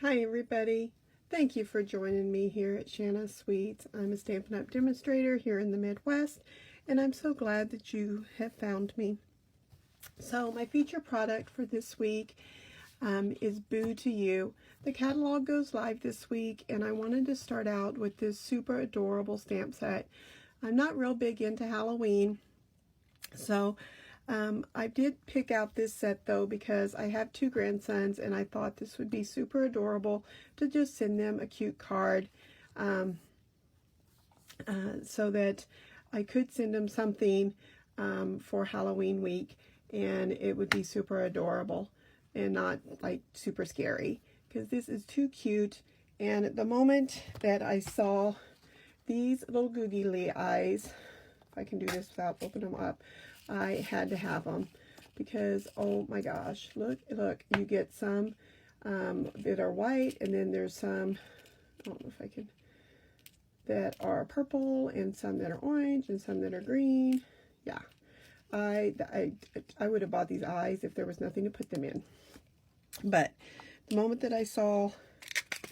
Hi everybody. Thank you for joining me here at Shanna Sweets. I'm a Stampin' Up! Demonstrator here in the Midwest, and I'm so glad that you have found me. So my feature product for this week is Boo to You. The catalog goes live this week, and I wanted to start out with this super adorable stamp set. I'm not real big into Halloween, so I did pick out this set though because I have two grandsons and I thought this would be super adorable to just send them a cute card so that I could send them something for Halloween week, and it would be super adorable and not like super scary, because this is too cute. And at the moment that I saw these little googly eyes, if I can do this without opening them up, I had to have them because, oh my gosh, look, you get some that are white, and then there's some, I don't know if I can, that are purple, and some that are orange, and some that are green. Yeah, I would have bought these eyes if there was nothing to put them in. But the moment that I saw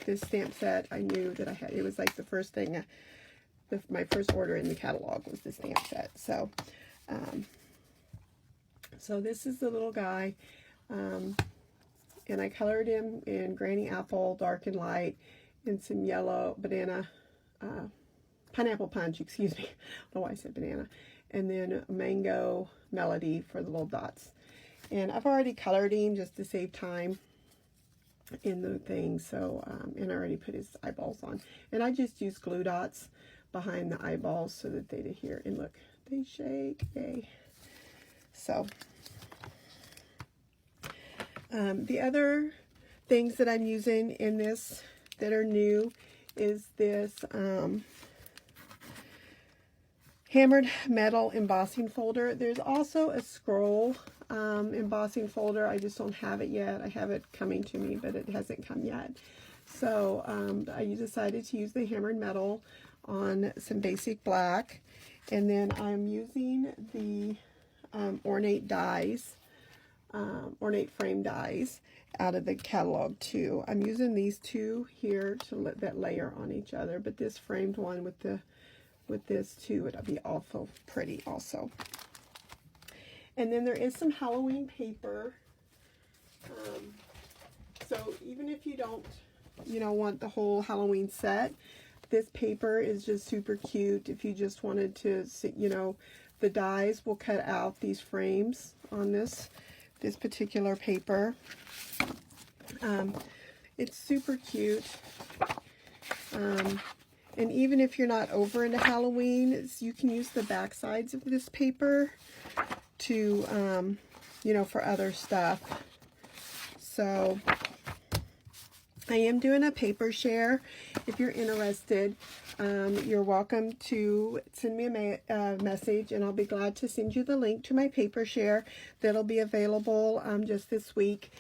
this stamp set, I knew that I had, it was like the first thing, my first order in the catalog was the stamp set. So so this is the little guy, and I colored him in Granny Apple, dark and light, and some yellow banana, pineapple punch, excuse me. I don't know why I said banana. And then mango melody for the little dots. And I've already colored him just to save time in the thing. So, and I already put his eyeballs on. And I just used glue dots behind the eyeballs so that they'd adhere. And look, they shake, yay. So, the other things that I'm using in this that are new is this hammered metal embossing folder. There's also a scroll embossing folder. I just don't have it yet. I have it coming to me, but it hasn't come yet. So I decided to use the hammered metal on some basic black, and then I'm using the ornate dies, ornate frame dies out of the catalog too. I'm using these two here to let that layer on each other, but this framed one with this too, it'll be awful pretty also. And then there is some Halloween paper. So even if you don't, want the whole Halloween set, this paper is just super cute. If you just wanted to see, the dies will cut out these frames on this particular paper. It's super cute. And even if you're not over into Halloween, you can use the back sides of this paper to, for other stuff. So I am doing a paper share. If you're interested, you're welcome to send me a message, and I'll be glad to send you the link to my paper share. That'll be available just this week,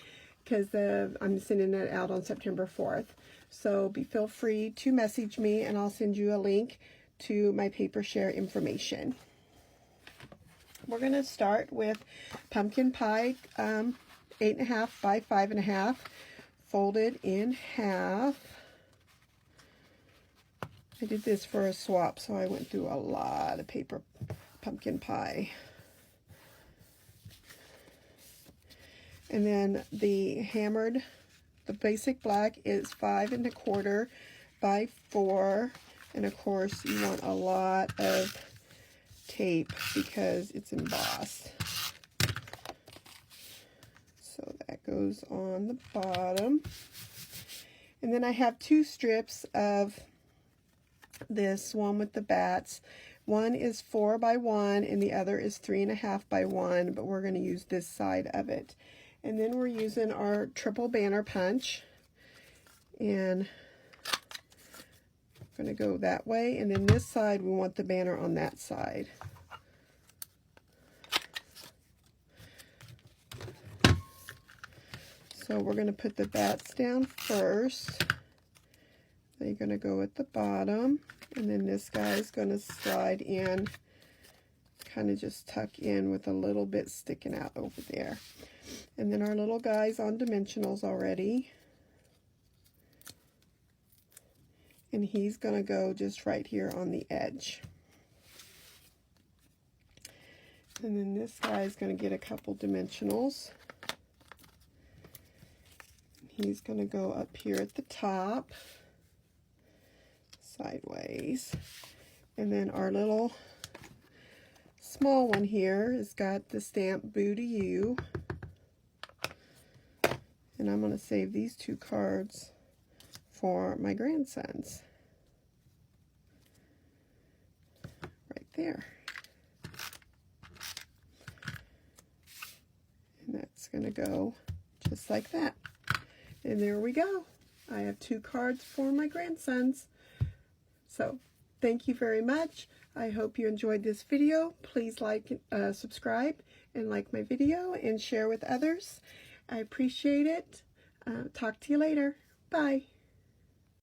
because I'm sending it out on September 4th. So feel free to message me, and I'll send you a link to my paper share information. We're going to start with pumpkin pie, 8.5 by 5.5, folded in half. I did this for a swap, so I went through a lot of paper pumpkin pie. And then the basic black is 5.25 by 4, and of course you want a lot of tape because it's embossed. So that goes on the bottom. And then I have two strips of this one with the bats. One is 4 by 1 and the other is 3.5 by 1, but we're going to use this side of it. And then we're using our triple banner punch, and I'm going to go that way, and then this side we want the banner on that side. So we're going to put the bats down first. They're going to go at the bottom, and then this guy is going to slide in, kind of just tuck in with a little bit sticking out over there. And then our little guy's on dimensionals already. and he's going to go just right here on the edge. And then this guy's going to get a couple dimensionals. He's going to go up here at the top, sideways. And then our little small one here has got the stamp Boo to You. And I'm going to save these 2 cards for my grandsons. Right there. And that's going to go just like that. And there we go. I have 2 cards for my grandsons. So, thank you very much. I hope you enjoyed this video. Please like, subscribe, and like my video, and share with others. I appreciate it. Talk to you later. Bye.